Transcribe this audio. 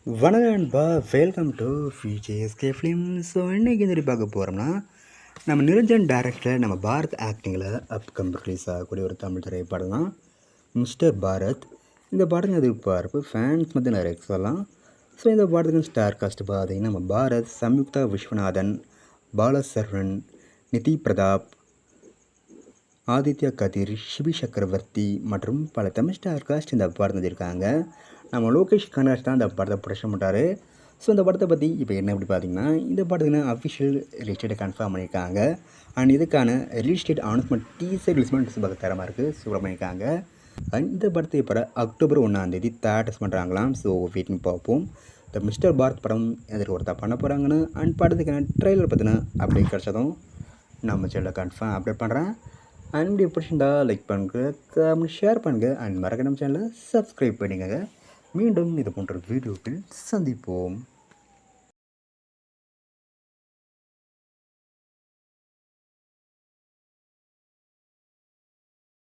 வணக்கம் நண்பா, welcome to VJSK film. So இன்றைக்கி இந்த பார்க்க போகிறோம்னா, நம்ம நிரஞ்சன் டேரக்டரில் நம்ம பாரத் ஆக்டிங்கில் அப்கமிங் ரிலீஸ் ஆகக்கூடிய ஒரு தமிழ் திரைப்படம் தான் மிஸ்டர் பாரத். இந்த படம் எதிர்பார்ப்பு ஃபேன்ஸ் வந்து நிறைய சொல்லலாம். ஸோ இந்த படத்துக்கு ஸ்டார் காஸ்ட் பார்த்தீங்கன்னா நம்ம பாரத், சம்யுக்தா விஸ்வநாதன், பாலசரவன், நிதி பிரதாப், ஆதித்யா கதிர், சிபி சக்கரவர்த்தி மற்றும் பல தமிழ் ஸ்டார் காஸ்ட் இந்த படம் இருக்காங்க. நம்ம லோகேஷ் கனகராஜ் தான் இந்த படத்தை ப்ரொடக்ஷன் பண்ணுறாரு. ஸோ இந்த படத்தை பற்றி இப்போ என்ன எப்படி பார்த்தீங்கன்னா, இந்த படத்துக்கு அஃபிஷியல் ரிலீஸ் டேட்டை கன்ஃபார்ம் பண்ணியிருக்காங்க. அண்ட் இதுக்கான ரிலீஸ் டேட் அனௌன்ஸ்மெண்ட் டீசர் ரிலீஸ்மெண்ட் பார்க்க தரமாக இருக்குது, சூப்பராக பண்ணியிருக்காங்க. அண்ட் இந்த படத்தை இப்போ அக்டோபர் 1 தேட்டர்ஸ் பண்ணுறாங்களாம். ஸோ வெயிட்டிங் பார்ப்போம் இந்த மிஸ்டர் பாரத் படம் எதிர்க்கு ஒருத்தா பண்ண போகிறாங்கன்னு. அண்ட் படத்துக்கான ட்ரெய்லர் பற்றின அப்டேட் கிடச்சதும் நம்ம சேனலில் கன்ஃபார்ம் அப்டேட் பண்ணுறேன். அண்ட் பிடிச்சிருந்தா லைக் பண்ணுங்கள், ஷேர் பண்ணுங்கள். அண்ட் மறக்க நம்ம சேனலை சப்ஸ்கிரைப் பண்ணிக்கோங்க. மீண்டும் இது போன்ற வீடியோவில் சந்திப்போம்.